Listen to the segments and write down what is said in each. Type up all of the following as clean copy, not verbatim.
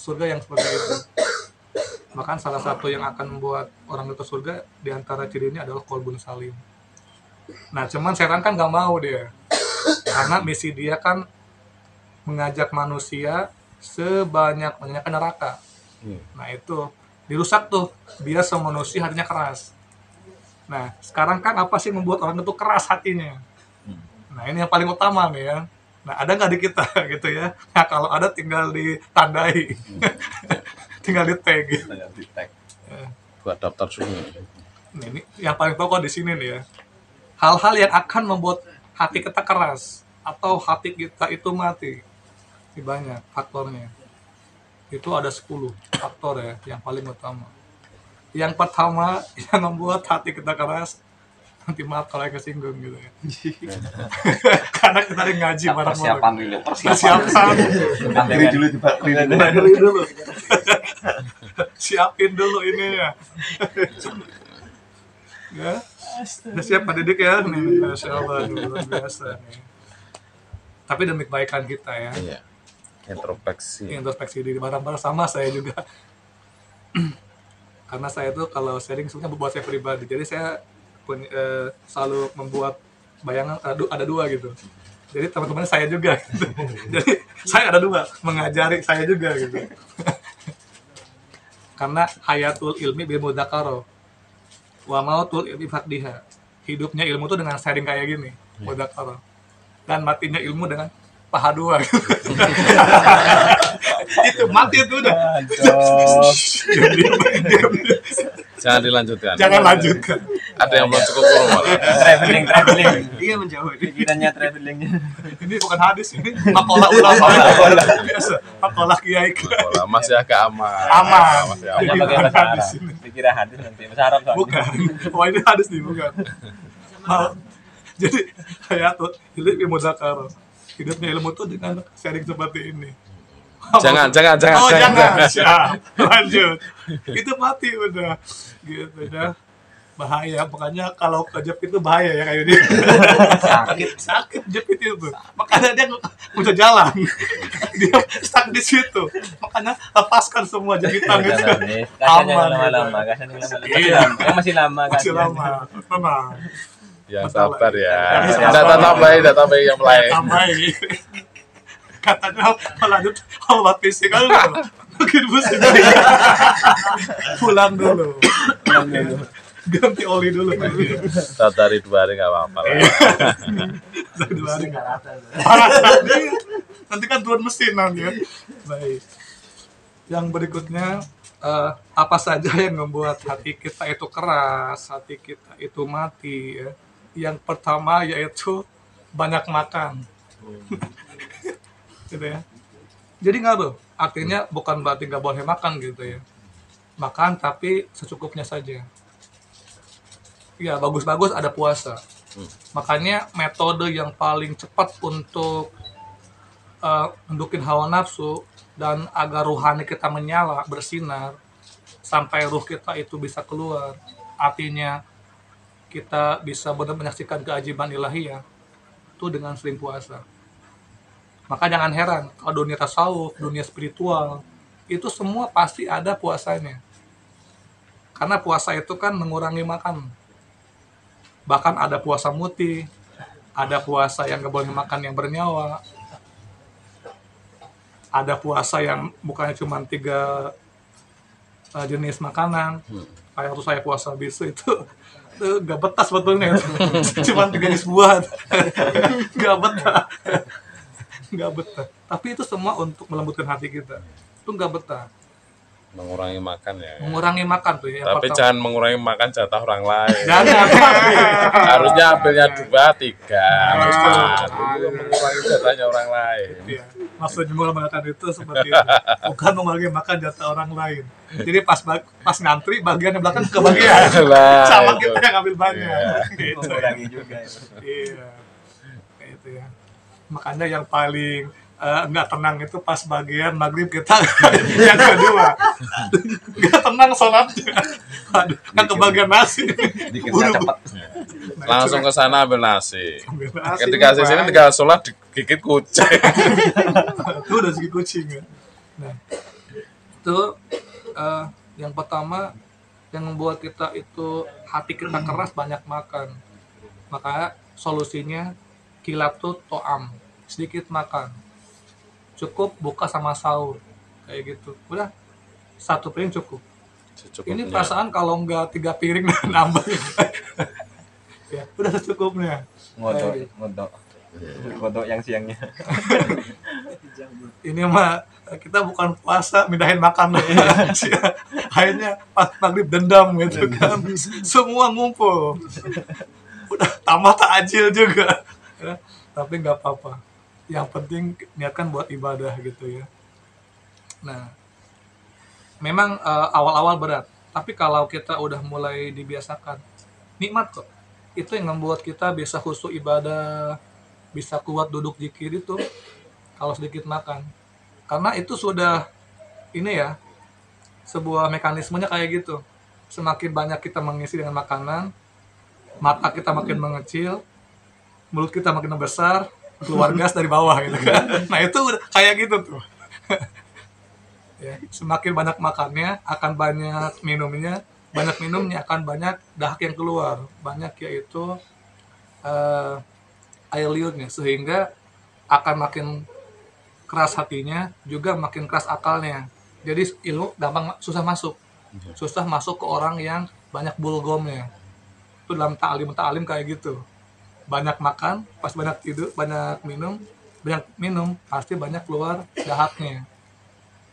surga yang seperti itu. Bahkan salah satu yang akan membuat orang itu surga diantara cirinya adalah qalbun salim. Nah cuman setan kan nggak mau dia, karena misi dia kan mengajak manusia sebanyak-banyaknya ke neraka. Nah itu dirusak tuh, biar semua manusia hatinya keras. Nah sekarang kan apa sih membuat orang itu keras hatinya? Nah ini yang paling utama nih ya. Nah ada nggak di kita gitu ya? Nah kalau ada tinggal ditandai, tinggal di tag. Buat daftar sunyi. Nah, ini yang paling pokok di sini nih ya. Hal-hal yang akan membuat hati kita keras atau hati kita itu mati. Ini banyak faktornya. Itu ada 10 faktor ya yang paling utama. Yang pertama yang membuat hati kita keras, nanti maaf kalau yang kesinggung gitu ya. Karena kita lagi ngaji bareng-bareng. Persiapan dulu. Persiapan. Materi dulu Beli dulu. Siapin dulu ininya. Ya. Udah siap Pak Didik ya? Nih, Masya Allah, luar biasa nih. Tapi demi kebaikan kita ya. Iya. Introspeksi diri bareng-bareng sama saya juga. Karena saya tuh kalau sharing sebenarnya buat saya pribadi. Jadi saya selalu membuat bayangan ada dua gitu. Jadi teman-teman saya juga gitu. Jadi saya ada dua, mengajari saya juga gitu. Karena hayatul ilmi bil mudzakarah wa mautul ilmi faqdiha. Hidupnya ilmu tuh dengan sharing kayak gini, mudzakarah. Dan matinya ilmu dengan paha dua gitu. Itu mati itu udah. Jangan dilanjutkan. Jangan lanjutkan. Ada yang belum cukup kurung malah. traveling. Iya menjauh pikirannya travelingnya. Ini bukan hadis, ini makalah ulama. Biasa, makalah kiai. Bola masih agak aman. Aman. Masih Hanya aman. pakai bahasa Arab. Dikira hadis nanti bahasa Arab soalnya. Bukan. Wah ini hadis nih, bukan. Jadi hayatul ilmi mudzakarah. Hidupnya ilmu tuh dengan sharing seperti ini. Jangan. Oh jangan. Siap. Lanjut. Itu mati udah. Gitu ya. Bahaya. Makanya kalau kejepit itu bahaya ya kayak ini. Sakit jepit itu. Makanya dia nggak bisa jalan. Dia stuck di situ. Makanya lepaskan semua jepitan itu. Aman. Lama. Iya. Masih lama kan. Masih lama. Tenang. Ya sabar ya. Ya, Data tambahin yang lain. Tambahin. Katanya lanjut obat fisik kan mungkin pusing. Pulang dulu. Ganti oli dulu. Dari 2 hari nggak apa-apa lah. Dari 2 hari nggak rata. Nanti kan turun mesin nanti ya. Baik. Yang berikutnya apa saja yang membuat hati kita itu keras, hati kita itu mati ya. Yang pertama yaitu banyak makan. Gitu ya. Jadi ngaruh. Artinya bukan berarti nggak boleh makan gitu ya. Makan tapi secukupnya saja. Ya bagus-bagus ada puasa. Makanya metode yang paling cepat untuk mendukin hawa nafsu dan agar ruhani kita menyala, bersinar sampai ruh kita itu bisa keluar. Artinya kita bisa benar menyaksikan keajaiban ilahiyah itu dengan sering puasa. Maka jangan heran kalau dunia tasawuf, dunia spiritual itu semua pasti ada puasanya. Karena puasa itu kan mengurangi makan. Bahkan ada puasa muti, ada puasa yang nggak boleh makan yang bernyawa, ada puasa yang bukannya cuma 3 jenis makanan. Kayak waktu saya puasa bisu itu nggak betah sebetulnya. Cuma 3 jenis buah. Nggak betah. Tapi itu semua untuk melembutkan hati kita. Itu nggak betah. Mengurangi makan ya. Mengurangi makan tuh ya. Tapi jangan mengurangi makan jatah orang lain. Jangan. Harusnya ambilnya 2, 3. Mengurangi jatahnya orang lain. Iya. Maksudnya mengatakan itu seperti itu. Bukan mengurangi makan jatah orang lain. Jadi pas ngantri bagian yang belakang kebagian. Sama kita yang ambil banyak. Gitu. Mengurangi juga. Iya. Kayak itu ya. Makanya yang paling nggak tenang itu pas bagian maghrib kita yang kedua nggak tenang sholatnya. Aduh, kan kebagian nasi Dikitnya cepat. Langsung ke sana ambil nasi. nasi Ketika di sini tinggal sholat digigit kucing. itu udah segi kucing ya. Nah Itu yang pertama yang membuat kita itu hati kita keras banyak makan. Maka solusinya kilatu to'am, sedikit makan. Cukup buka sama sahur kayak gitu. Udah satu piring cukup. Ini Secukupnya. perasaan kalau nggak 3 piring dan nambah ya udah secukupnya. Ngodok, Kayak gitu. ngodok. Ngodok yang siangnya. Ini mah kita bukan puasa mindahin makan akhirnya pas maghrib dendam gitu kan, semua ngumpul, udah tamat takjil juga ya. Tapi nggak apa-apa, yang penting niatkan buat ibadah gitu ya. Nah memang awal-awal berat, tapi kalau kita udah mulai dibiasakan nikmat kok. Itu yang membuat kita bisa khusyuk ibadah, bisa kuat duduk zikir itu kalau sedikit makan. Karena itu sudah ini ya, sebuah mekanismenya kayak gitu. Semakin banyak kita mengisi dengan makanan, mata kita makin mengecil, mulut kita makin besar, keluar gas dari bawah gitu kan. Nah itu udah kayak gitu tuh. Ya, semakin banyak makannya akan banyak minumnya, banyak minumnya akan banyak dahak yang keluar, banyak yaitu air liurnya, sehingga akan makin keras hatinya, juga makin keras akalnya. Jadi ilmu gampang susah masuk ke orang yang banyak bulgomnya. Itu dalam ta'lim kayak gitu. Banyak makan, pas banyak tidur, banyak minum pasti banyak keluar dahaknya.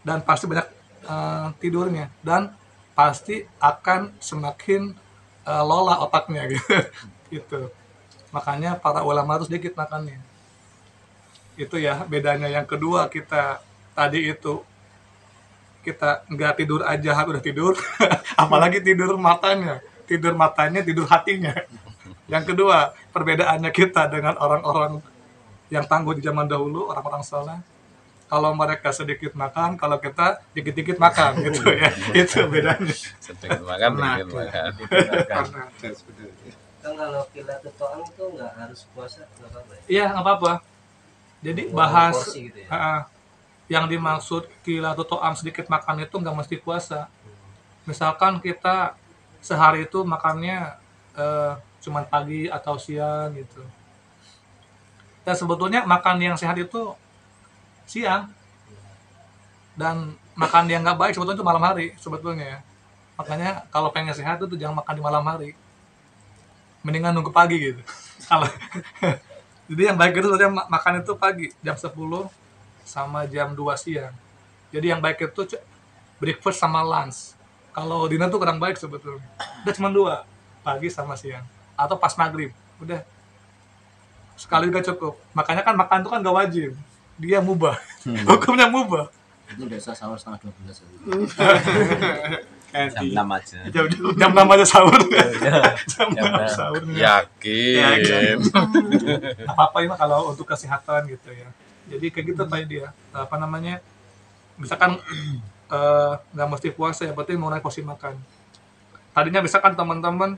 Dan pasti banyak tidurnya, dan pasti akan semakin lola otaknya gitu. Gitu. Makanya para ulama harus sedikit makannya. Itu ya bedanya. Yang kedua, kita tadi itu kita nggak tidur aja udah tidur apalagi tidur matanya tidur hatinya. Yang kedua, perbedaannya kita dengan orang-orang yang tangguh di zaman dahulu, orang-orang saleh, kalau mereka sedikit makan, kalau kita dikit-dikit makan gitu ya. Itu bedanya. Sedikit makan, dikit makan. Karena Kan kalau kilatu to'am itu nggak harus puasa, nggak apa-apa ya? iya nggak apa-apa. Jadi Ngomong bahas porsi gitu ya? yang dimaksud kilatu to'am sedikit makan itu nggak mesti puasa. Misalkan kita sehari itu makannya cuman pagi atau siang gitu. Dan sebetulnya makan yang sehat itu siang, dan makan yang nggak baik sebetulnya itu malam hari sebetulnya ya. Makanya kalau pengen sehat itu jangan makan di malam hari, mendingan nunggu pagi gitu. Kalau jadi yang baik itu sebetulnya makan itu pagi jam 10 sama jam 2 siang. Jadi yang baik itu breakfast sama lunch. Kalau dinner tuh kurang baik sebetulnya. Udah cuma 2, pagi sama siang, atau pas maghrib. Udah sekali udah cukup. Makanya kan makan itu kan gak wajib, dia mubah. Hukumnya mubah. Itu biasa sahur setengah 12 aja. Jam 6 aja. Jam 6 aja sahur. Jam 6 sahur. Yakin. Apa-apa ini kalau untuk kesehatan gitu ya. Jadi kayak gitu Pak dia. Apa namanya? Misalkan nggak mesti puasa, yang penting mengurangi porsi makan. Tadinya misalkan teman-teman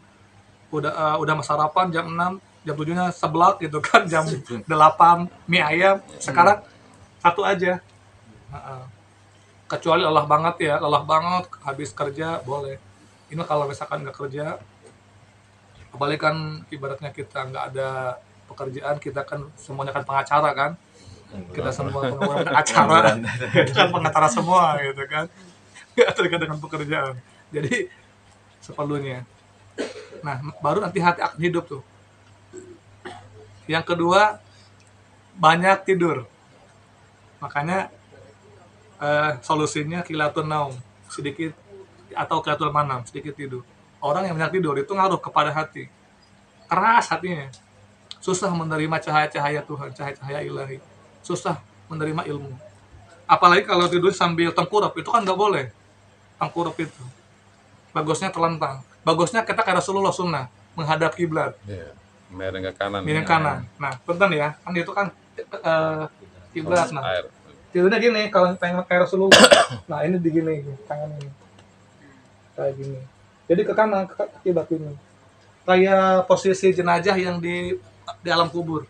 udah sarapan jam 6, jam 7-nya seblak gitu kan, jam 8 mie ayam, sekarang satu aja. Kecuali lelah banget habis kerja boleh. Ini kalau misalkan nggak kerja, apalagi kan ibaratnya kita nggak ada pekerjaan, kita kan semuanya kan pengacara kan, kita semua pengacara, kita kan pengacara semua gitu kan, nggak terkait dengan pekerjaan. Jadi seperlunya. Nah, baru nanti hati akan hidup tuh. Yang kedua, banyak tidur. Makanya solusinya qilatun naum, sedikit, atau qilatul manam, sedikit tidur. Orang yang banyak tidur itu ngaruh kepada hati. Keras hatinya. Susah menerima cahaya-cahaya Tuhan, cahaya-cahaya ilahi. Susah menerima ilmu. Apalagi kalau tidur sambil tengkurap, itu kan nggak boleh. Tengkurap itu. Bagusnya terlentang. Bagusnya kita kayak Rasulullah sunnah, menghadap kiblat. Iya. Miring ke kanan. Miring kanan. Nah, punten ya, kan itu kan kiblat. Nah, Air. tidurnya gini, kalau pengen kayak Rasulullah. Nah, ini digini, tangan ini. Kayak gini. Jadi ke kanan, ke kiblat ini. Kayak posisi jenazah yang di alam kubur.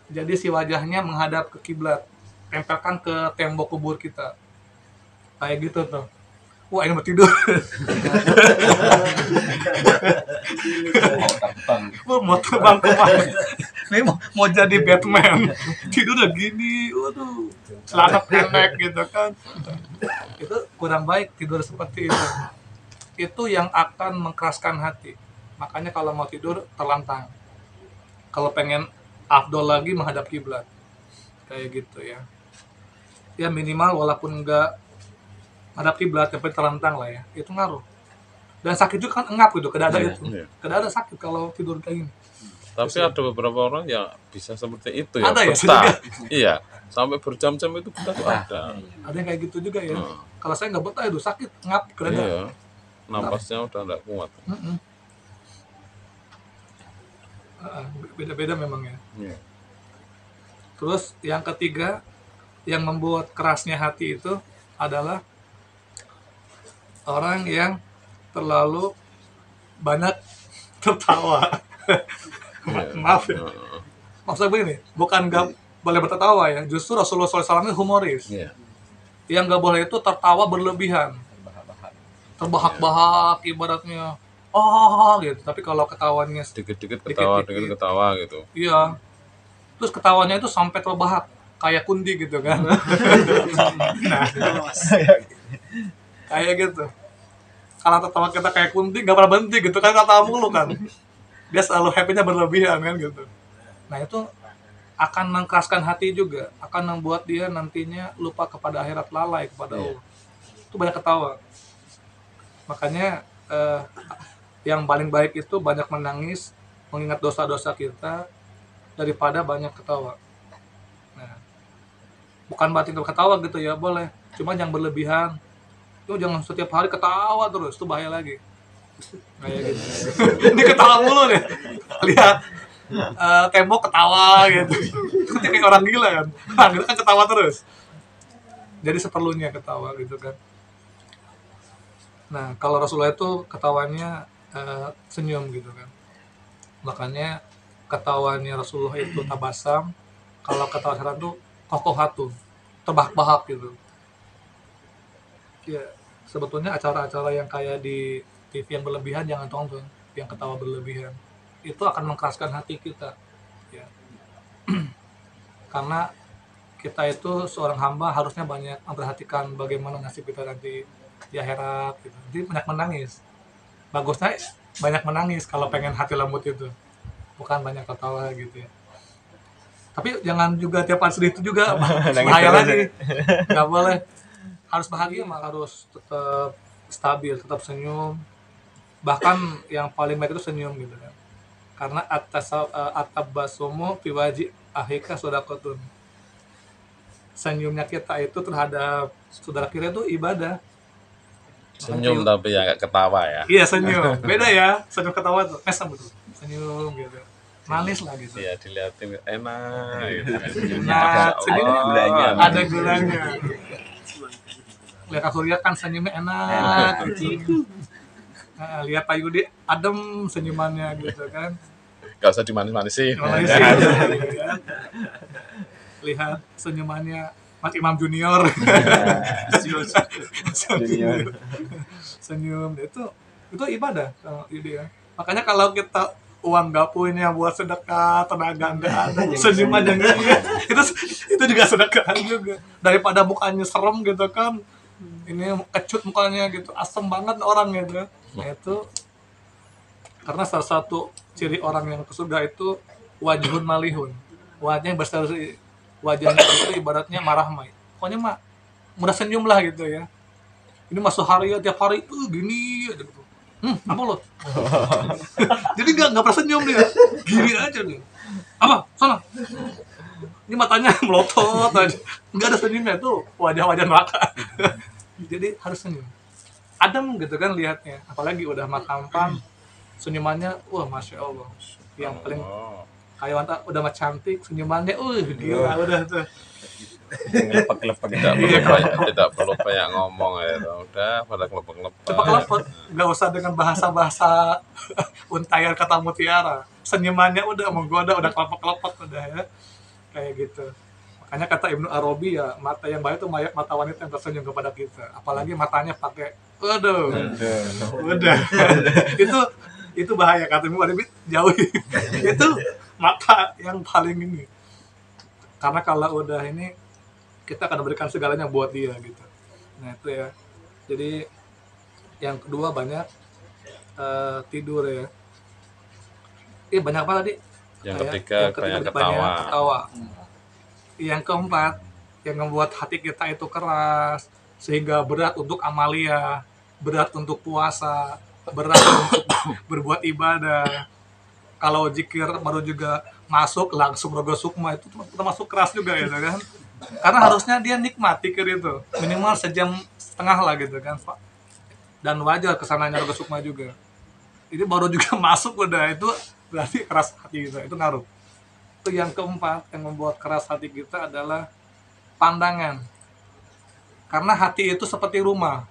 Jadi si wajahnya menghadap ke kiblat, tempelkan ke tembok kubur kita. kayak gitu tuh. Wah ini mau tidur. Mau terbang kemana? Ini mau jadi Batman. Tidur udah gini, waduh, celana pendek gitu kan. Itu kurang baik tidur seperti itu. Itu yang akan mengkeraskan hati. Makanya kalau mau tidur terlentang. Kalau pengen afdol lagi menghadap kiblat. Kayak gitu ya. Ya minimal walaupun enggak hadap kiblat tapi terlentang lah ya, itu ngaruh. Dan sakit juga kan engap gitu, kedada Iya, itu. iya. Kedada sakit kalau tidur kayak gini. Tapi ada beberapa orang yang bisa seperti itu ya. Ada ya, betah. juga? Iya, sampai berjam-jam itu betah tuh ada. Ada yang kayak gitu juga ya. Hmm. Kalau saya nggak betah itu sakit ngap kedada. Iya, napasnya udah nggak kuat. Mm-mm. Beda-beda memang ya. Iya. Terus yang ketiga yang membuat kerasnya hati itu adalah orang yang terlalu banyak tertawa. Maaf ya. Heeh. Maksudnya begini, bukan nggak boleh bertertawa ya. Justru Rasulullah SAW ini humoris. Iya. Yang nggak boleh itu tertawa berlebihan. Terbahak-bahak ibaratnya. Oh gitu. Tapi kalau ketawanya Dikit-dikit ketawa, Dikit-dikit. dikit ketawa gitu. iya. Terus ketawanya itu sampai terbahak kayak kundi gitu kan. Nah, kayak gitu. Kalau tertawa kita kayak kunti nggak pernah berhenti gitu kan, kata mulu kan. Dia selalu happy-nya berlebihan kan gitu. Nah itu akan mengkeraskan hati juga, akan membuat dia nantinya lupa kepada akhirat, lalai kepada Allah. Itu banyak ketawa. Makanya yang paling baik itu banyak menangis, mengingat dosa-dosa kita daripada banyak ketawa. Nah, bukan berarti nggak ketawa gitu ya, boleh. Cuma yang berlebihan. Itu jangan setiap hari ketawa terus, itu bahaya lagi. Kayak gitu. Ini ketawa mulu deh. Lihat tembok ketawa gitu. Itu kayak orang gila kan. Nah, gitu kan ketawa terus. Jadi seperlunya ketawa gitu kan. Nah, kalau Rasulullah itu ketawanya senyum gitu kan. Makanya ketawanya Rasulullah itu tabasam. Kalau ketawa sekarang tuh kokohatun, terbahak-bahak gitu. Ya, sebetulnya acara-acara yang kayak di TV yang berlebihan jangan tonton, yang ketawa berlebihan. Itu akan mengkeraskan hati kita. Ya. Karena kita itu seorang hamba harusnya banyak memperhatikan bagaimana nasib kita nanti di akhirat gitu. Jadi banyak menangis. Bagusnya banyak menangis kalau pengen hati lembut itu. Bukan banyak ketawa gitu ya. Tapi jangan juga tiap hari sedih itu juga bahaya lagi. Nggak boleh. Harus bahagia, harus tetap stabil, tetap senyum. Bahkan yang paling baik itu senyum gitu kan. Karena atabasumu fi waji ahika shadaqatun. Senyumnya kita itu terhadap saudara kita itu ibadah. Senyum tapi ya nggak ketawa ya. Iya senyum, beda ya, senyum ketawa tuh, mesem betul, senyum gitu, manis lah gitu. Iya, dilihatin enak gitu. Nah, senyum gulanya. ada gulanya. Lihat Kak Surya kan senyumnya enak. Gitu. Nah, lihat Pak Yudi adem senyumannya gitu kan. Gak usah dimanis-manisin. Manis sih, gitu kan. Lihat senyumannya Mas Imam Junior. Junior. Senyum itu ibadah kalau ide ya. Makanya kalau kita uang nggak punya buat sedekah, tenaga nggak ada, senyum aja nggak ya. Itu juga sedekah juga. Daripada mukanya serem gitu kan, ini kecut mukanya gitu, asem banget orang gitu. Nah itu karena salah satu ciri orang yang ke surga itu wajhun malihun, wajahnya berseri, wajahnya itu ibaratnya marahmai. Pokoknya mah mudah senyum lah gitu ya. Ini masuk hari ya, tiap hari gini aja gitu. Apa lo? Jadi nggak pernah senyum dia, gini aja nih. Apa? Sana. Ini matanya melotot aja, nggak ada senyumnya tuh, wajah-wajah neraka. Jadi harus senyum. Adem gitu kan lihatnya, apalagi udah matampan, senyumannya, wah masya Allah. Yang paling kayak mantap, udah mah cantik, senyumannya, gila udah tuh. Lepek-lepek. Tidak perlu banyak ngomong ya, udah pada kelepek-kelepek. Cepet-cepet, nggak usah dengan bahasa-bahasa untayan kata mutiara. Senyumannya udah menggoda, udah kelepek-kelepek udah ya, kayak gitu. Makanya kata Ibnu Arabi ya, mata yang baik itu mata wanita yang tersenyum kepada kita. Apalagi matanya pakai, waduh, udah. itu bahaya, kata Ibnu Arabi, jauhi. Itu mata yang paling ini. Karena kalau udah ini, kita akan berikan segalanya buat dia gitu. Nah itu ya. Jadi yang kedua banyak tidur ya. Banyak apa tadi? Yang ketiga banyak ketawa. Yang keempat, yang membuat hati kita itu keras, sehingga berat untuk amalia, berat untuk puasa, berat untuk berbuat ibadah. Kalau zikir baru juga masuk langsung rogo sukma, itu termasuk keras juga ya kan. Karena harusnya dia nikmat zikir itu, minimal sejam setengah lah gitu kan. Dan wajar kesananya rogo sukma juga. Ini baru juga masuk udah, itu berarti keras hati kita, itu ngaruh. Itu yang keempat yang membuat keras hati kita adalah pandangan. Karena hati itu seperti rumah.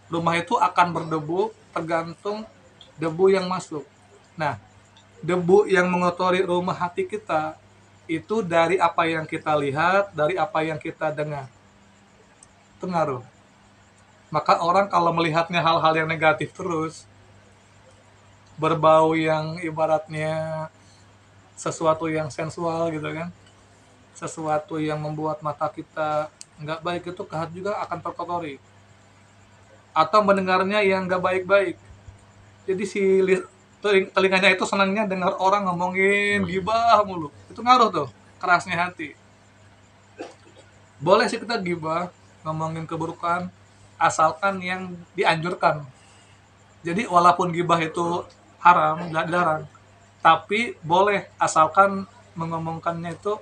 Rumah itu akan berdebu tergantung debu yang masuk. Nah, debu yang mengotori rumah hati kita itu dari apa yang kita lihat, dari apa yang kita dengar. Itu ngaruh. Maka orang kalau melihatnya hal-hal yang negatif terus, berbau yang ibaratnya sesuatu yang sensual gitu kan, sesuatu yang membuat mata kita nggak baik, itu ke hati juga akan terkotori. Atau mendengarnya yang nggak baik-baik, jadi si telinganya itu senangnya dengar orang ngomongin gibah mulu, itu ngaruh tuh kerasnya hati. Boleh sih kita gibah, ngomongin keburukan, asalkan yang dianjurkan. Jadi walaupun gibah itu haram, dilarang, tapi boleh asalkan mengomongkannya itu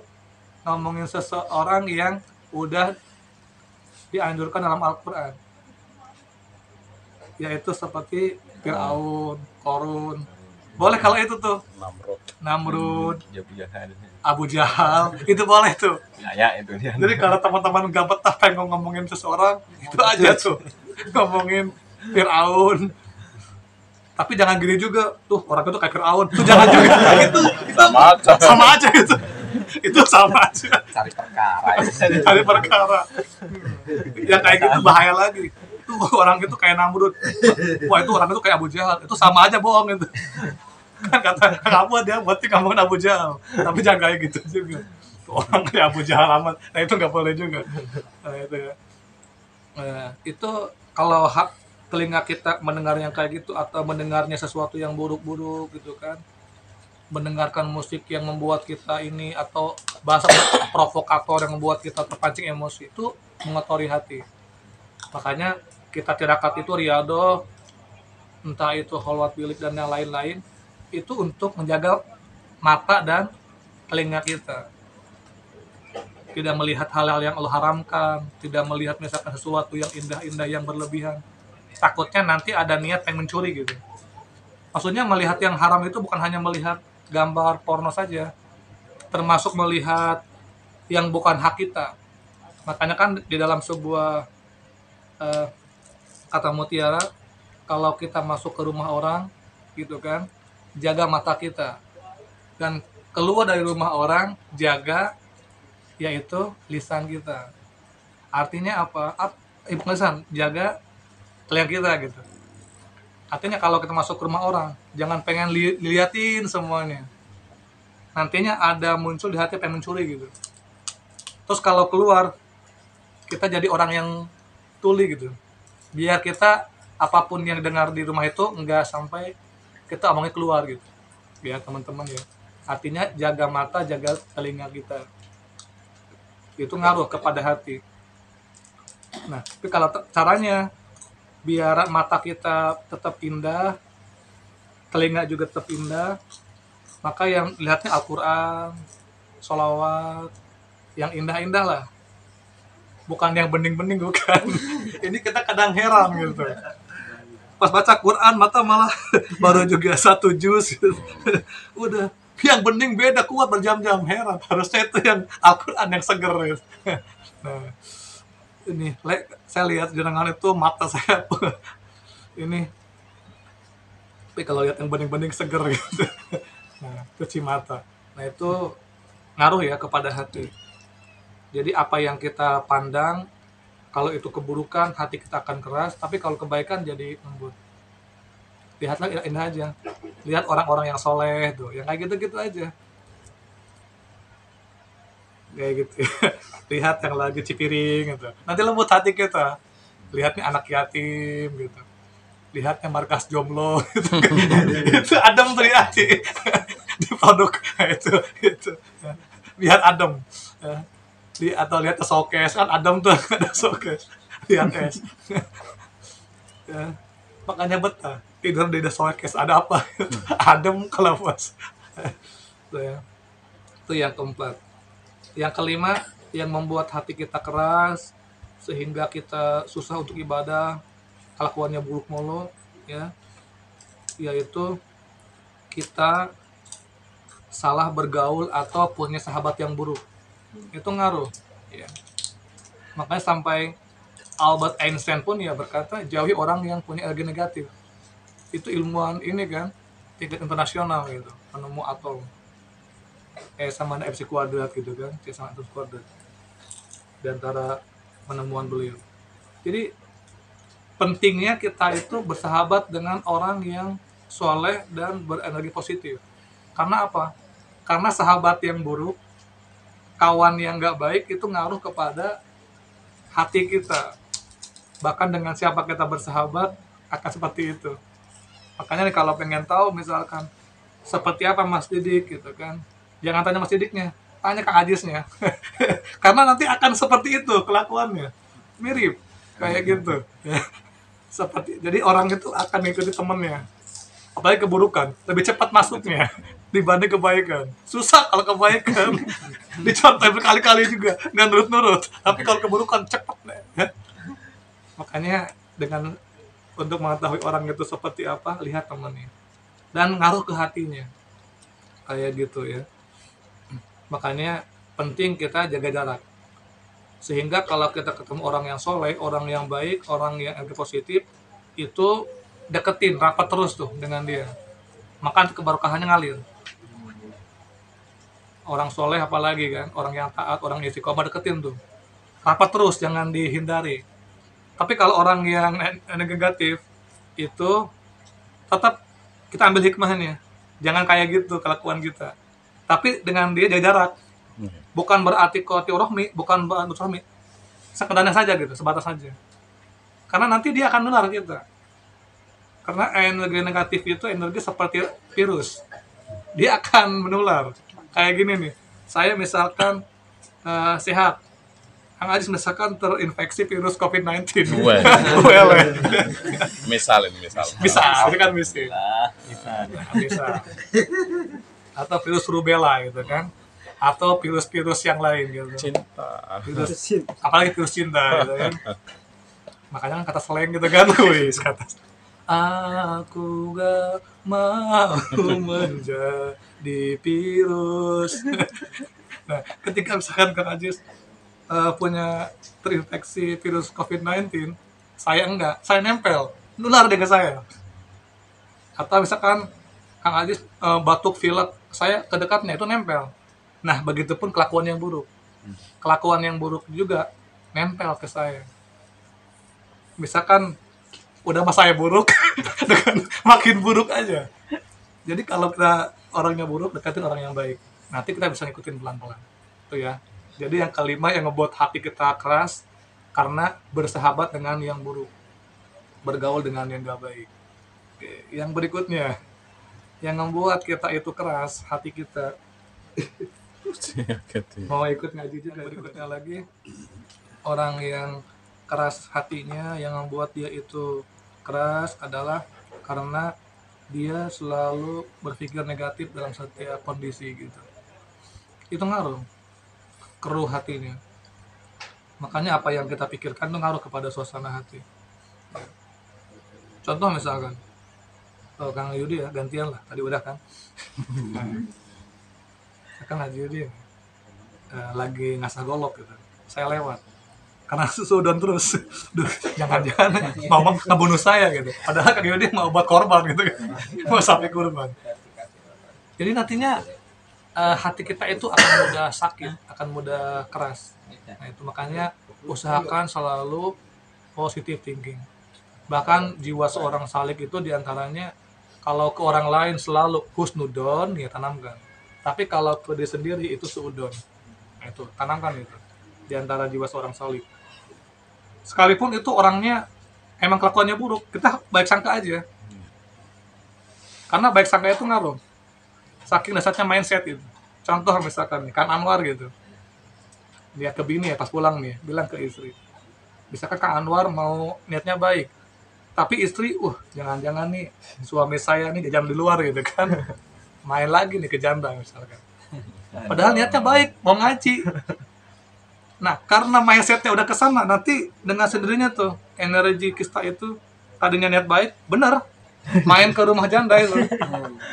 ngomongin seseorang yang udah dianjurkan dalam Al-Quran, yaitu seperti Fir'aun, Korun. Boleh kalau itu tuh Namrud, Abu Jahal, itu boleh tuh. Ya itu dia. Jadi kalau teman-teman gak betah pengen ngomongin seseorang, itu aja tuh ngomongin Fir'aun. Tapi jangan gini juga, tuh orang itu kayak Fir'aun, tuh jangan juga. itu sama aja gitu. Itu sama aja. Cari perkara. Yang kayak gitu bahaya lagi. Tuh orang itu kayak Namrud. Wah itu orang itu kayak Abu Jahal. Itu sama aja bohong itu. Kan kata kamu dia berarti ngomongin Abu Jahal. Tapi jangan kayak gitu juga. Tuh orang kayak Abu Jahal amat. Nah itu nggak boleh juga. Nah itu ya. Nah, itu kalau telinga kita mendengar yang kayak gitu, atau mendengarnya sesuatu yang buruk-buruk gitu kan, mendengarkan musik yang membuat kita ini, atau bahasa provokator yang membuat kita terpancing emosi, itu mengotori hati. Makanya kita tirakat itu riyadhah, entah itu khalwat bilik dan yang lain-lain, itu untuk menjaga mata dan telinga kita, tidak melihat hal-hal yang Allah haramkan, tidak melihat misalkan sesuatu yang indah-indah yang berlebihan. Takutnya nanti ada niat pengen mencuri gitu. Maksudnya melihat yang haram itu bukan hanya melihat gambar porno saja, termasuk melihat yang bukan hak kita. Makanya kan di dalam sebuah kata mutiara, kalau kita masuk ke rumah orang gitu kan, jaga mata kita, dan keluar dari rumah orang jaga yaitu lisan kita. Artinya apa? Bukan lisan, jaga telinga kita gitu. Artinya kalau kita masuk ke rumah orang, jangan pengen liatin semuanya. Nantinya ada muncul di hati pengen mencuri gitu. Terus kalau keluar, kita jadi orang yang tuli gitu. Biar kita apapun yang dengar di rumah itu enggak sampai kita omongnya keluar gitu. Biar teman-teman ya. Artinya jaga mata, jaga telinga kita. Itu ngaruh kepada hati. Nah, tapi kalau caranya biar mata kita tetap indah, telinga juga tetap indah, maka yang lihatnya Al-Quran, sholawat, yang indah-indah lah, bukan yang bening-bening, bukan. Ini kita kadang heran gitu, pas baca Quran mata malah baru juga 1 juz gitu. Udah yang bening beda kuat berjam-jam, heran. Harusnya itu yang Al-Quran yang seger gitu. Nah ini saya lihat jenengan itu mata saya ini, tapi kalau lihat yang bening-bening seger gitu. Nah, cuci mata. Nah itu ngaruh ya kepada hati. Jadi apa yang kita pandang, kalau itu keburukan, hati kita akan keras. Tapi kalau kebaikan jadi lembut. Lihatlah ini aja. Lihat orang-orang yang soleh tuh, yang kayak gitu-gitu aja. Kayak gitu. Lihat yang lagi cipiring gitu. Nanti lembut hati kita. Lihatnya anak yatim gitu. Lihatnya markas jomblo gitu. Itu adem dari hati. Di produk itu. Lihat adem. Atau lihat ke showcase kan adem tuh ada showcase. Lihat es. Ya. Makanya betah tidur di showcase ada apa? Adem kalau bos. Itu ya. Itu yang keempat. Yang kelima, yang membuat hati kita keras sehingga kita susah untuk ibadah, kelakuannya buruk mulu, ya, yaitu kita salah bergaul atau punya sahabat yang buruk. Itu ngaruh, ya. Makanya sampai Albert Einstein pun ya berkata jauhi orang yang punya energi negatif. Itu ilmuwan ini kan tingkat internasional gitu, penemu atom. Sama ada MC kuadrat gitu kan, C sama MC kuadrat. Di antara penemuan beliau. Jadi pentingnya kita itu bersahabat dengan orang yang soleh dan berenergi positif. Karena apa? Karena sahabat yang buruk, kawan yang gak baik itu ngaruh kepada hati kita. Bahkan dengan siapa kita bersahabat akan seperti itu. Makanya nih kalau pengen tahu misalkan seperti apa Mas Didik gitu kan, jangan tanya Mas Didiknya, tanya Kang Ajisnya. Karena nanti akan seperti itu kelakuannya, mirip kayak gitu. Seperti jadi orang itu akan mengikuti temennya, apalagi keburukan lebih cepat masuknya dibanding kebaikan. Susah kalau kebaikan dicontoh berkali-kali juga nggak nurut-nurut, tapi kalau keburukan cepat. Makanya dengan untuk mengetahui orang itu seperti apa, lihat temennya dan ngaruh ke hatinya kayak gitu ya. Makanya penting kita jaga jarak sehingga kalau kita ketemu orang yang soleh, orang yang baik, orang yang energi positif, itu deketin, rapat terus tuh dengan dia, maka keberkahannya ngalir. Orang soleh apalagi kan, orang yang taat, orang yang istiqomah, deketin tuh, rapat terus, jangan dihindari. Tapi kalau orang yang negatif itu tetap kita ambil hikmahnya, jangan kayak gitu kelakuan kita. Tapi dengan dia jaga jarak, bukan berarti rohmi, bukan rohmi, sekedarnya saja gitu, sebatas saja. Karena nanti dia akan nular kita. Karena energi negatif itu energi seperti virus, dia akan menular. Kayak gini nih, saya misalkan sehat, Kang Ajis misalkan terinfeksi virus COVID-19. Misal. Bisa, itu kan bisa. Atau virus rubella gitu kan, atau virus-virus yang lain gitu. Cinta. Apalagi virus cinta gitu kan. Makanya kan kata slang gitu kan, wis kata. Aku gak mau menjadi virus. Nah, ketika misalkan Kang Ajis punya terinfeksi virus COVID-19, saya enggak, saya nempel, nular dengan saya. Atau misalkan Kang Ajis batuk pilek, saya kedekatnya itu nempel. Nah, begitupun kelakuan yang buruk. Kelakuan yang buruk juga nempel ke saya. Misalkan udah mas saya buruk, dengan makin buruk aja. Jadi kalau kita orangnya buruk, deketin orang yang baik. Nanti kita bisa ngikutin pelan-pelan. Itu ya. Jadi yang kelima yang ngebuat hati kita keras karena bersahabat dengan yang buruk, bergaul dengan yang gak baik. Oke, yang berikutnya yang membuat kita itu keras hati kita, mau ikut ngaji juga. Berikutnya lagi orang yang keras hatinya, yang membuat dia itu keras adalah karena dia selalu berpikir negatif dalam setiap kondisi gitu. Itu ngaruh, keruh hatinya. Makanya apa yang kita pikirkan itu ngaruh kepada suasana hati. Contoh misalkan, Kang Yudi ya, gantian lah, tadi udah kan. Kang Haji Yudi lagi ngasah golok gitu, saya lewat. Karena susudon terus, duh, jangan-jangan mau ngebunuh saya gitu. Padahal Kang Yudi mau buat korban gitu kan, mau sapi kurban. Jadi nantinya hati kita itu akan mudah sakit, akan mudah keras. Nah itu makanya usahakan selalu positive thinking. Bahkan jiwa seorang salik itu diantaranya kalau ke orang lain selalu husnudon, ya tanamkan. Tapi kalau ke diri sendiri itu suudon. Nah itu tanamkan itu diantara jiwa seorang salik. Sekalipun itu orangnya emang kelakuannya buruk, kita baik sangka aja. Karena baik sangka itu ngaruh. Saking dasarnya mindset itu. Contoh misalkan nih, Kang Anwar gitu. Dia ke bini ya pas pulang nih, bilang ke istri. Misalkan Kang Anwar mau niatnya baik. Tapi istri, jangan-jangan nih suami saya nih jajan di luar gitu kan. Main lagi nih ke janda misalkan. Padahal niatnya baik, mau ngaji. Nah, karena mindsetnya udah kesana, nanti dengan sendirinya tuh energi kita itu tadinya niat baik, bener main ke rumah janda itu.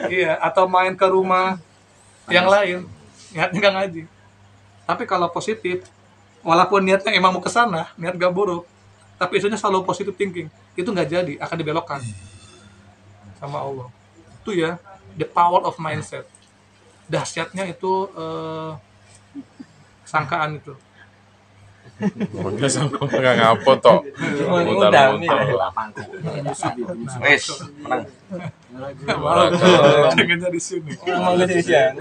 Iya, atau main ke rumah yang lain, niatnya nggak ngaji. Tapi kalau positif, walaupun niatnya emang mau kesana, niat gak buruk, tapi isunya selalu positive thinking, itu nggak jadi, akan dibelokkan sama Allah. Itu ya, the power of mindset. Dahsyatnya itu sangkaan itu. Mungkin sama nggak ngapot toh. Mutar-mutar lah. Wes, menang. Jangan di sini. Mau ke sini ya.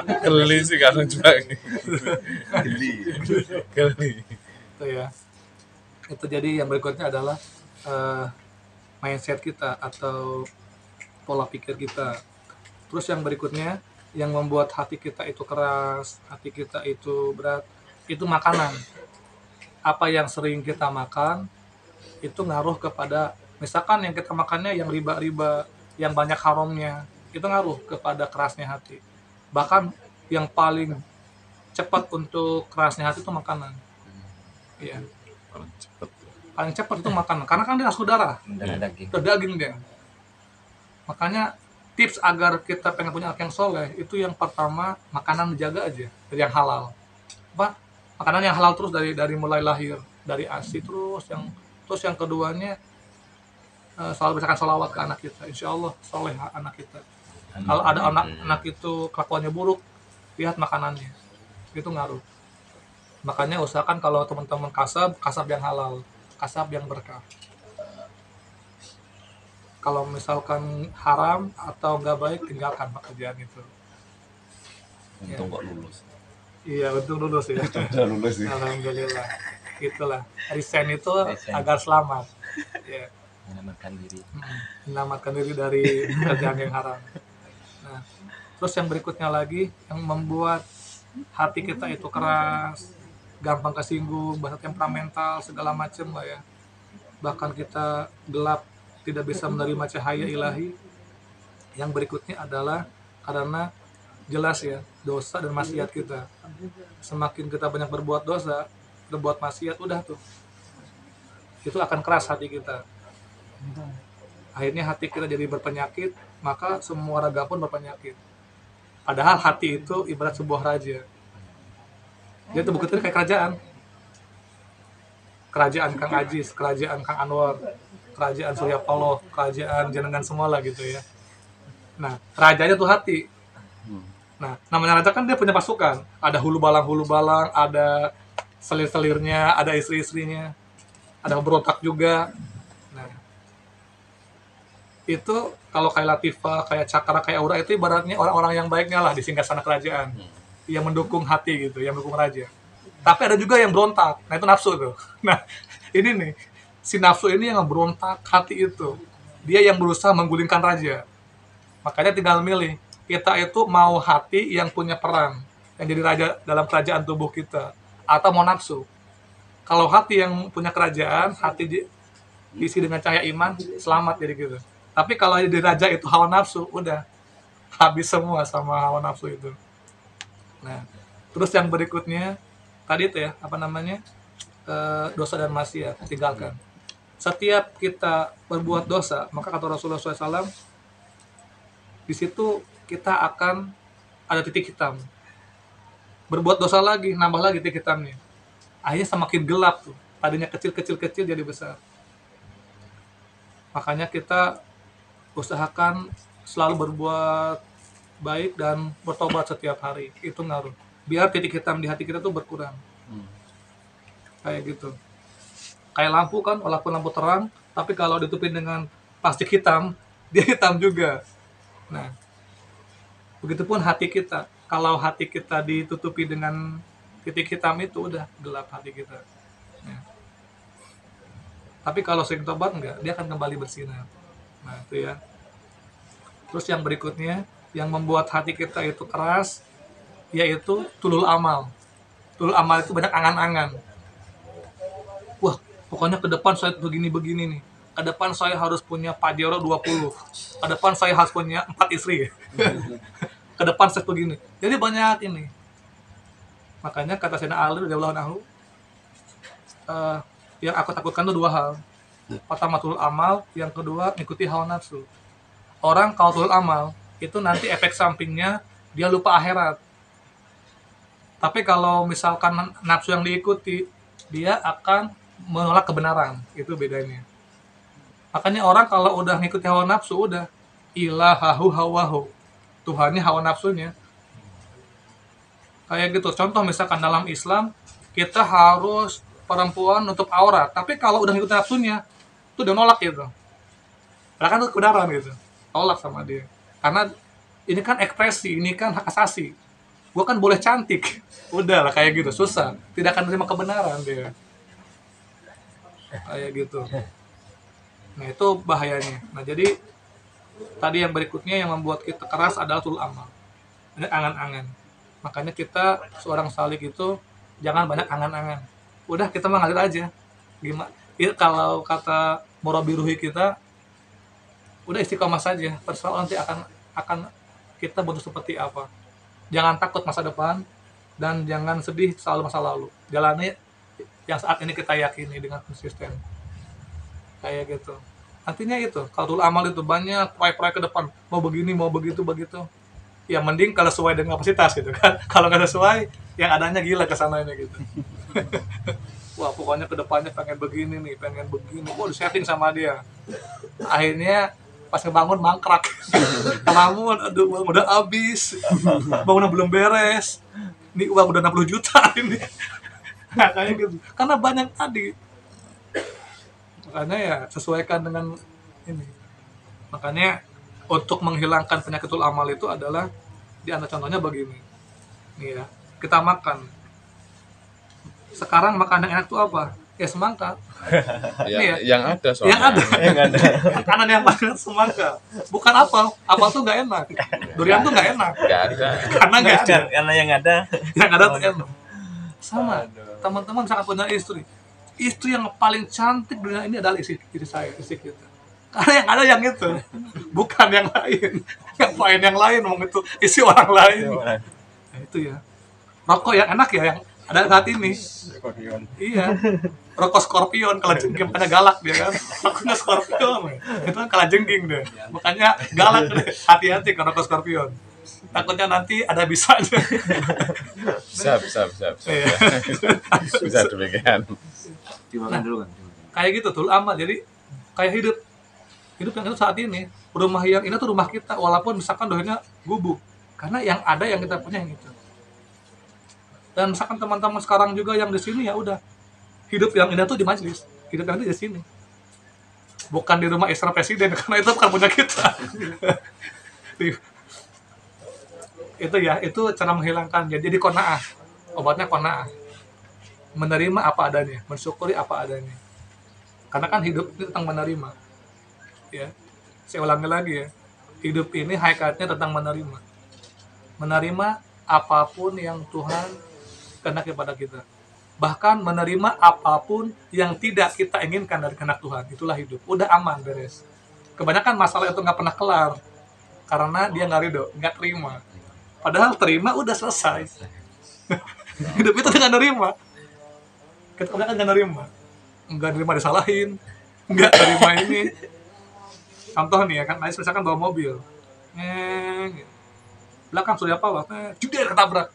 Aku geli sih kadang juga. Geli. Itu ya. Itu jadi yang berikutnya adalah mindset kita atau pola pikir kita. Terus yang berikutnya yang membuat hati kita itu keras, hati kita itu berat, itu makanan. Apa yang sering kita makan itu ngaruh kepada, misalkan yang kita makannya yang riba-riba, yang banyak haramnya, itu ngaruh kepada kerasnya hati. Bahkan yang paling cepat untuk kerasnya hati itu makanan. Iya. Paling cepat itu makanan, karena kan dia masuk darah, ke daging dia. Makanya tips agar kita pengen punya anak yang soleh itu yang pertama makanan dijaga aja, dari yang halal. Makanan yang halal terus dari mulai lahir, dari ASI terus yang keduanya selalu bacakan sholawat ke anak kita, insya Allah soleh anak kita. Kalau ada anak itu kelakuannya buruk, lihat makanannya, itu ngaruh. Makanya usahakan kalau teman-teman kasab yang halal, kasab yang berkah. Kalau misalkan haram atau nggak baik, tinggalkan pekerjaan itu. Untung kok lulus. Iya, untung lulus ya. Udah lulus sih. Alhamdulillah. Itulah. Resign itu agar selamat. Ya. Menyelamatkan diri dari pekerjaan yang haram. Nah, terus yang berikutnya lagi yang membuat hati kita itu keras, gampang kesinggung, bahasa temperamental, segala macam lah ya. Bahkan kita gelap, tidak bisa menerima cahaya ilahi. Yang berikutnya adalah karena jelas ya, dosa dan maksiat kita. Semakin kita banyak berbuat dosa, berbuat maksiat, udah tuh, itu akan keras hati kita. Akhirnya hati kita jadi berpenyakit, maka semua raga pun berpenyakit. Padahal hati itu ibarat sebuah raja. Dia tuh begitu kayak kerajaan. Kerajaan Kang Ajis, kerajaan Kang Anwar, kerajaan Surya Paloh, kerajaan jenengan semua lah gitu ya. Nah, rajanya tuh hati. Nah, namanya raja kan dia punya pasukan. Ada hulu balang, ada selir-selirnya, ada istri-istrinya, ada berontak juga. Nah, itu kalau kayak Latifah, kayak Cakra, kayak Aura itu ibaratnya orang-orang yang baiknya lah di singgasana kerajaan, yang mendukung hati gitu, yang mendukung raja. Tapi ada juga yang berontak. Nah, itu nafsu tuh. Nah, ini nih, si nafsu ini yang berontak hati itu. Dia yang berusaha menggulingkan raja. Makanya tinggal milih. Kita itu mau hati yang punya peran, yang jadi raja dalam kerajaan tubuh kita, atau mau nafsu. Kalau hati yang punya kerajaan, hati diisi dengan cahaya iman, selamat jadi gitu. Tapi kalau jadi raja itu hawa nafsu, udah habis semua sama hawa nafsu itu. Nah, terus yang berikutnya tadi itu ya, dosa dan maksiat, tinggalkan. Setiap kita berbuat dosa, maka kata Rasulullah SAW, di situ kita akan ada titik hitam. Berbuat dosa lagi, nambah lagi titik hitamnya. Akhirnya semakin gelap tuh. Tadinya kecil jadi besar. Makanya kita usahakan selalu berbuat baik dan bertobat setiap hari. Itu ngaruh. Biar titik hitam di hati kita tuh berkurang. Kayak gitu. Kayak lampu kan, walaupun lampu terang, tapi kalau ditutupin dengan plastik hitam, dia hitam juga. Nah, begitupun hati kita. Kalau hati kita ditutupi dengan titik hitam itu udah gelap hati kita. Nah, tapi kalau sering tobat enggak, dia akan kembali bersinar. Nah, itu ya. Terus yang berikutnya, yang membuat hati kita itu keras, yaitu tulul amal. Tulul amal itu banyak angan-angan. Wah, pokoknya ke depan saya begini-begini nih. Ke depan saya harus punya pajero 20. Ke depan saya harus punya 4 istri. Ke depan saya begini. Jadi banyak ini. Makanya kata Sayyidina Ali radhiyallahu anhu, yang aku takutkan itu 2 hal. Pertama tulul amal, yang kedua ikuti hawa nafsu. Orang kalau tulul amal, itu nanti efek sampingnya dia lupa akhirat. Tapi kalau misalkan nafsu yang diikuti, dia akan menolak kebenaran. Itu bedanya. Makanya orang kalau udah ngikuti hawa nafsu, udah ilahahu hawahu. Tuhannya hawa nafsunya. Kayak gitu. Contoh misalkan dalam Islam, kita harus perempuan nutup aurat. Tapi kalau udah ngikutin nafsunya, itu udah nolak gitu. Karena kan itu kebenaran gitu. Tolak sama dia. Karena ini kan ekspresi, ini kan hak asasi. Gua kan boleh cantik. Udah lah kayak gitu, susah. Tidak akan menerima kebenaran dia. Kayak gitu. Nah itu bahayanya. Nah jadi tadi yang berikutnya yang membuat kita keras adalah tulul amal. Ini angan-angan. Makanya kita seorang salik itu jangan banyak angan-angan. Udah kita mengalir aja. Gimana? Kalau kata murabi ruhi kita, udah istiqomah saja. Persoalan nanti akan kita butuh seperti apa. Jangan takut masa depan dan jangan sedih selalu masa lalu. Jalani yang saat ini kita yakini dengan konsisten. Kayak gitu. Artinya itu, kalau tulul amal itu banyak proyek-proyek ke depan, mau begini, mau begitu. Ya mending kalau sesuai dengan kapasitas gitu kan. Kalau nggak sesuai, yang adanya gila kesananya gitu. Wah pokoknya kedepannya pengen begini nih, pengen begini. Wah disetting sama dia. Akhirnya pas ngebangun mangkrak. Kelamun, aduh uang udah habis. Bangunan belum beres. Ini uang udah 60 juta ini. Nah, kayak gitu. Karena banyak tadi. Makanya ya sesuaikan dengan ini. Makanya untuk menghilangkan penyakit tulul amal itu adalah di antara contohnya begini. Nih ya, kita makan. Sekarang makan yang enak tuh apa? Ya semangka. Ya, ya. yang ada soalnya. Yang ada. Makanan yang paling semangka. Bukan apel. Apel tuh nggak enak. Durian tuh nggak enak. Nggak ada. Karena nggak ada. Karena yang ada. Yang ada tuh enak. Sama. Teman-teman sangat punya istri. Istri yang paling cantik dunia ini adalah istri saya, istri kita. Karena yang ada yang itu, bukan yang lain. Ngapain yang lain, mau itu isi orang lain. Nah, itu ya. Rokok yang enak ya, yang ada saat ini. Iya. Rokok Scorpion, kalau jengking makanya galak dia kan. Rokoknya Scorpion, itu kan kalah jengking deh. Makanya galak deh. Hati-hati kalau rokok Scorpion. Takutnya nanti ada bisanya. Bisa. Iya. Bisa demikian. Dimakan dulu kan. Kayak gitu tulul amal. Jadi kayak hidup yang itu saat ini, rumah yang ini tuh rumah kita, walaupun misalkan doanya gubuk, karena yang ada yang kita punya yang itu. Dan misalkan teman-teman sekarang juga yang di sini ya udah hidup yang indah tuh di majelis, hidup yang itu di sini, bukan di rumah istana presiden karena itu bukan punya kita. Itu ya, itu cara menghilangkan. Jadi qanaah, obatnya qanaah, menerima apa adanya, mensyukuri apa adanya. Karena kan hidup itu tentang menerima. Ya, saya ulangi lagi ya, hidup ini hakikatnya tentang menerima apapun yang Tuhan kehendaki kepada kita, bahkan menerima apapun yang tidak kita inginkan dari kehendak Tuhan. Itulah hidup, udah aman, beres. Kebanyakan masalah itu nggak pernah kelar karena dia nggak ridho, nggak terima. Padahal terima udah selesai. Hidup itu nggak nerima. Kita kebanyakan nggak nerima disalahin, nggak terima ini. Contoh nih ya kan, misalkan bawa mobil, belakang sudah apa, jeder ketabrak,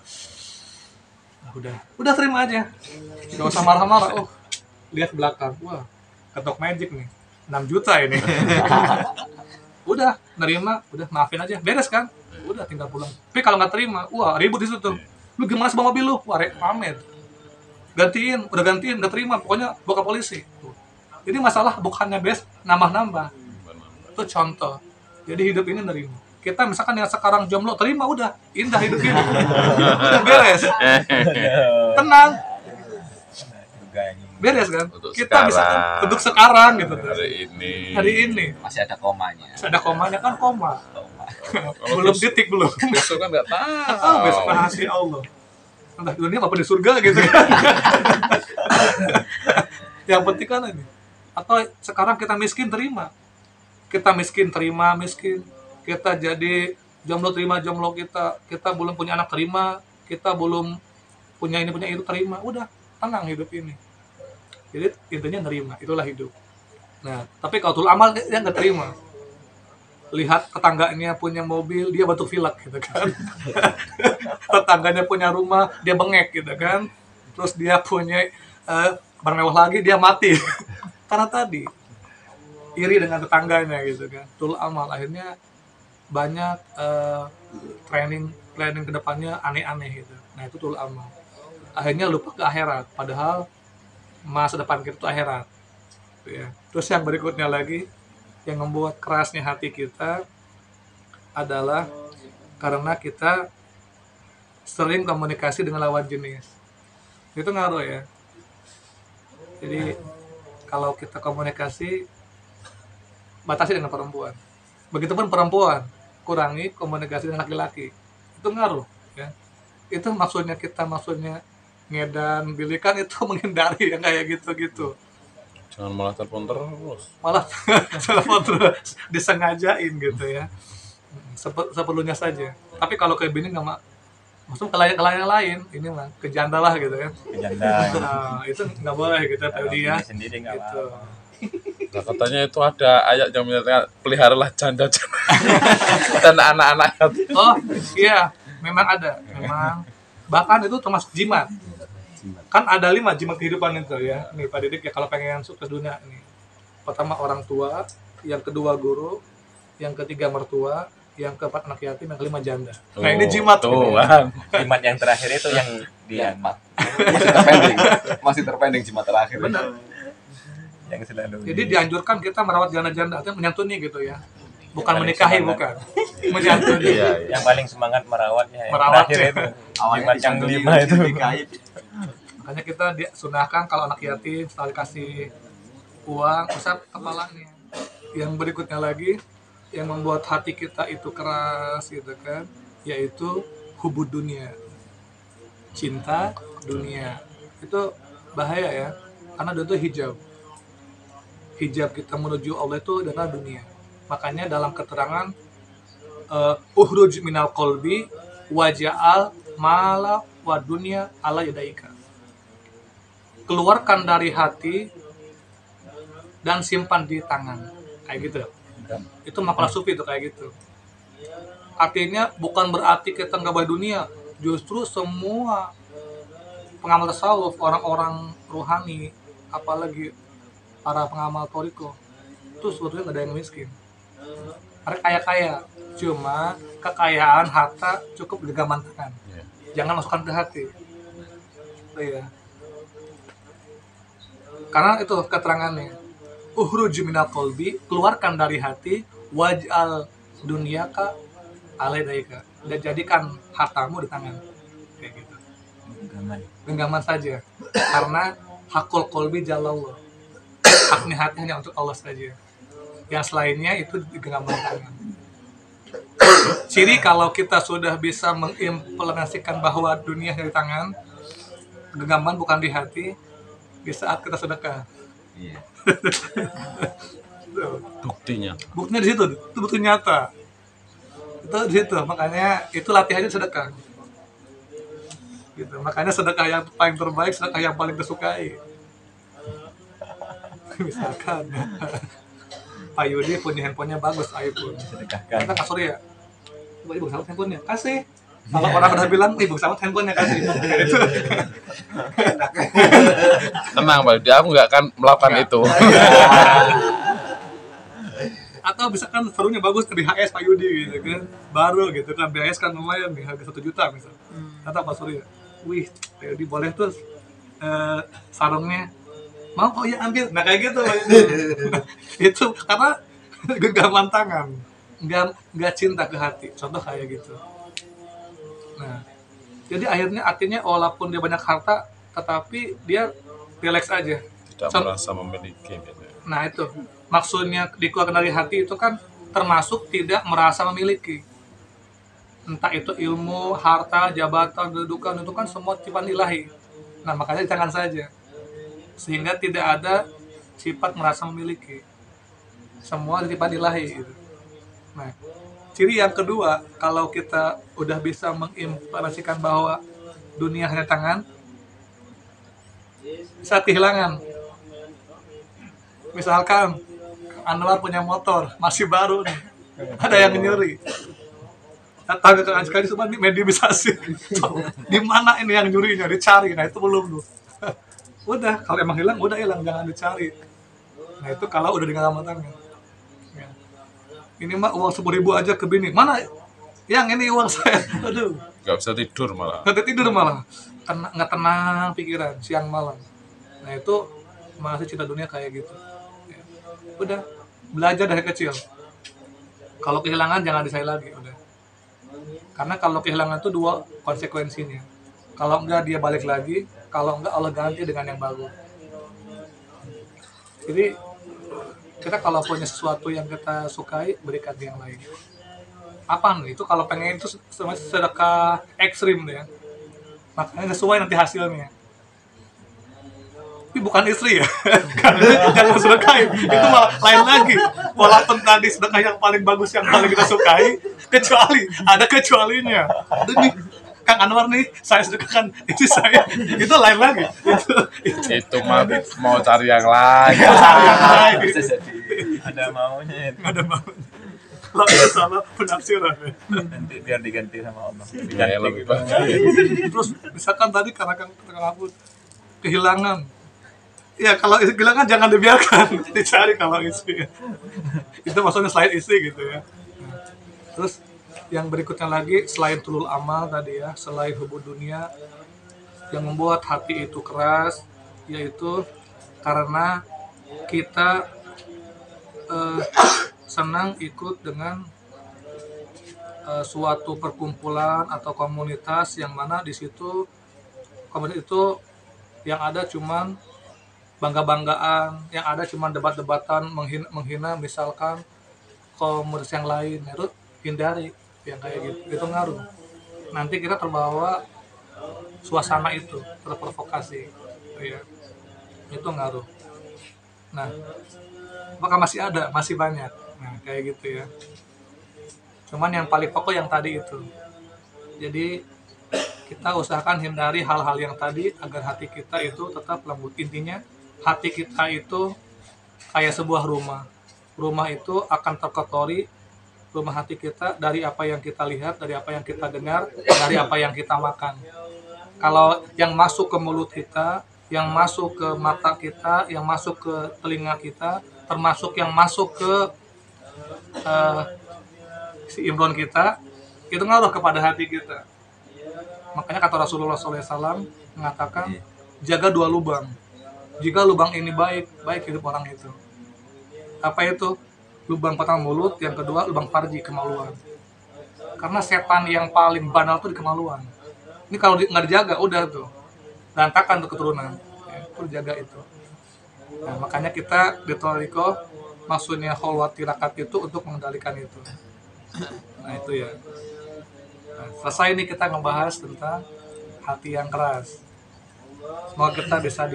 udah terima aja, gak usah marah-marah. Oh lihat belakang, wah ketok magic nih, 6 juta ini. Udah nerima, udah maafin aja, beres kan, udah tinggal pulang. Tapi kalau nggak terima, wah ribut di situ tuh. Lu gimana sih bawa mobil lu? Wah pamer. Gantiin, udah gantiin, nggak terima, pokoknya bawa ke polisi. Tuh. Jadi masalah bukannya nambah-nambah. Itu contoh. Jadi hidup ini nerima. Kita misalkan yang sekarang jomblo, terima udah, indah hidup ini. Udah beres. Tenang. Beres kan? Untuk kita sekarang. bisa untuk sekarang gitu. Hari ini. Masih ada komanya. Masih ada komanya kan koma. Belum titik belum. Besok kan nggak tahu. Oh, besok rahasia Allah. Entah di dunia apa di surga gitu. Yang penting kan ini. Atau sekarang kita miskin terima. Kita miskin terima miskin. Kita jadi jomblo terima jomblo kita. Kita belum punya anak terima. Kita belum punya ini punya itu terima. Udah tenang hidup ini. Jadi intinya nerima. Itulah hidup. Nah, tapi kalau tul amal dia nggak terima. Lihat tetangganya punya mobil, dia batuk pilek gitu kan. Tetangganya punya rumah, dia bengek gitu kan. Terus dia punya barang mewah lagi, dia mati. Karena tadi iri dengan tetangganya gitu kan. Tul amal akhirnya banyak planning ke depannya aneh-aneh gitu. Nah, itu tul amal. Akhirnya lupa ke akhirat, padahal masa depan kita itu akhirat. Gitu ya. Terus yang berikutnya lagi yang membuat kerasnya hati kita adalah karena kita sering komunikasi dengan lawan jenis. Itu ngaruh ya. Jadi kalau kita komunikasi batasi dengan perempuan. Begitupun perempuan, kurangi komunikasi dengan laki-laki. Itu ngaruh ya. Itu maksudnya ngedan bilikan itu menghindari yang kayak gitu-gitu. Jangan malah telepon terus. Malah telepon terus disengajain gitu ya. Seperlunya saja. Tapi kalau kayak bini nggak maksudnya ke lain lain ini mah kejanda lah gitu ya. Kejanda. Nah, itu nggak boleh gitu tahu dia. Sendiri nggak Gitu. Nah, katanya itu ada ayat yang menyatakan peliharalah janda-janda dan anak-anak. Oh iya, memang ada. Memang bahkan itu termasuk jimat. Kan ada 5 jimat kehidupan itu ya. Nih Pak Didik ya kalau pengen sukses dunia ini. Pertama orang tua, yang kedua guru, yang ketiga mertua, yang keempat anak yatim, yang kelima janda. Nah ini jimat tuh, gitu ya. Bang. Jimat yang terakhir itu yang dia Masih terpending jimat terakhir. Benar. yang selalu. Jadi dianjurkan kita merawat janda-janda, artinya menyantuni gitu ya. Bukan menikahi, bukan. Menyantuni. Iya, iya. Yang paling semangat merawatnya. Yang Merawat, terakhir ya. itu. Awalnya Jimat yang kelima itu. Makanya kita sunahkan kalau anak yatim setelah dikasih uang, usap kepalanya. Yang berikutnya lagi, yang membuat hati kita itu keras gitu kan, yaitu hubud dunia. Cinta dunia. Itu bahaya ya, karena itu hijab. Hijab kita menuju Allah itu adalah dunia. Makanya dalam keterangan uhruj minal qalbi waja'al mala wa dunya ala yadaika. Keluarkan dari hati dan simpan di tangan. Kayak gitu. Itu makalah sufi itu kayak gitu. Artinya bukan berarti kita nggak boleh dunia. Justru semua pengamal tasawuf, orang-orang rohani, apalagi para pengamal toriko, itu sebetulnya nggak ada yang miskin. Mereka kaya-kaya, cuma kekayaan harta cukup di genggaman tangan. Jangan masukkan ke hati. Iya. Karena itu keterangannya. Uhruj minal qalbi, keluarkan dari hati, waj'al dunyaka alaidaika. Dan jadikan hartamu di tangan. Kayak gitu. Genggaman saja. Karena hakul qalbi jalallah. Haknya hati hanya untuk Allah saja. Yang lainnya itu di genggaman tangan. Ciri kalau kita sudah bisa mengimplementasikan bahwa dunia di tangan, genggaman bukan di hati, di saat kita sedekah. Iya. Buktinya. Buktinya di situ, itu bukti nyata. Itu di situ, makanya itu latihannya sedekah. Gitu. Makanya sedekah yang paling terbaik, sedekah yang paling disukai. Misalkan Pak Yudi punya handphonenya bagus, iPhone. Sedekahkan. Kita kasur ya. Coba ibu sama handphonenya, kasih. Kalau orang udah bilang, ibu sama handphonenya kasih. Tenang Pak, aku nggak akan melakukan itu. Atau oh misalkan serunya bagus di HS Pak Yudi gitu kan, baru gitu kan, BHS kan lumayan nih, harga 1 juta misal. Kata Pak Surya, wih Pak Yudi boleh tuh sarungnya, mau, oh ya ambil. Nah kayak gitu Pak Yudi. Itu karena genggaman tangan, nggak cinta ke hati, contoh kayak gitu. Nah jadi akhirnya artinya walaupun dia banyak harta, tetapi dia relax aja, Tidak merasa memiliki gitu. nah itu maksudnya dikeluarkan dari hati itu kan termasuk tidak merasa memiliki, entah itu ilmu, harta, jabatan, kedudukan, itu kan semua ciptaan ilahi. Nah makanya jangan saja, sehingga tidak ada sifat merasa memiliki, semua ciptaan ilahi gitu. Nah ciri yang kedua, kalau kita udah bisa mengimplementasikan bahwa dunia hanya tangan, saat kehilangan, misalkan Anwar punya motor masih baru nih, ada yang nyuri, datang ke Kang Sekali semua mediumisasi. Di mana ini yang nyurinya, dicari. Nah itu belum tuh. Udah, kalau emang hilang udah hilang, jangan dicari. Nah itu kalau udah di genggaman tangan. Ya. Ini mah uang 10.000 aja ke bini, mana yang ini uang saya, aduh Nggak bisa tidur malah. nggak tidur malah, nggak tenang pikiran siang malam. Nah itu masih cinta dunia kayak gitu. Ya. Udah, belajar dari kecil, kalau kehilangan jangan disayang lagi, udah. Karena kalau kehilangan itu 2 konsekuensinya, kalau enggak dia balik lagi, kalau enggak Allah ganti dengan yang baru. Jadi kita kalau punya sesuatu yang kita sukai, berikan ke yang lain. Apa nih itu, kalau pengen itu sedekah ekstrim ya, makanya sesuai nanti hasilnya. Tapi bukan istri ya, jangan sedekahin, itu malah lain lagi. Walaupun tadi sedekah yang paling bagus, yang paling kita sukai, kecuali ada kecualinya. Demi Kang Anwar nih, saya sedekahkan itu saya, itu lain lagi. Itu mah mau cari yang lain. Cari yang lain. Bisa jadi ada maunya. Ada maunya. Kalau itu salah penafsiran ya. Nanti biar diganti sama Allah. Ya, lebih bagus. Terus misalkan tadi karena Kang Mahfud kehilangan, ya kalau kehilangan jangan dibiarkan, dicari kalau istri. Itu maksudnya selain istri gitu ya. Terus yang berikutnya lagi, selain tulul amal tadi ya, selain hubud dunia, yang membuat hati itu keras, yaitu karena kita senang ikut dengan suatu perkumpulan atau komunitas yang mana di situ komunitas itu yang ada cuman bangga-banggaan, yang ada cuman debat-debatan menghina misalkan komunitas yang lain. Itu hindari yang kayak gitu, itu ngaruh. Nanti kita terbawa suasana itu, terprovokasi, ya. Itu ngaruh. Nah, apakah masih ada? Masih banyak. Nah, kayak gitu ya. Cuman yang paling pokok yang tadi itu. Jadi kita usahakan hindari hal-hal yang tadi agar hati kita itu tetap lembut. Intinya hati kita itu kayak sebuah rumah. Rumah itu akan terkotori, rumah hati kita, dari apa yang kita lihat, dari apa yang kita dengar, dari apa yang kita makan. Kalau yang masuk ke mulut kita, yang masuk ke mata kita, yang masuk ke telinga kita, termasuk yang masuk ke si Imron kita, itu ngaruh kepada hati kita. Makanya kata Rasulullah SAW mengatakan, jaga 2 lubang. Jika lubang ini baik, baik hidup orang itu. Apa itu? Lubang pertama mulut, yang kedua lubang farji, kemaluan. Karena setan yang paling banal itu di kemaluan. Ini kalau nggak dijaga, udah tuh berantakan tuh keturunan. Ya, itu jaga itu. Nah, makanya kita di Toriko, maksudnya kholwat tirakat itu untuk mengendalikan itu. Nah itu ya. Nah, selesai nih kita ngebahas tentang hati yang keras. Semoga kita bisa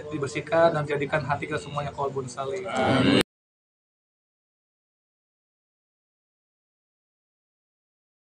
dibersihkan dan jadikan hati kita semuanya qalbun salim.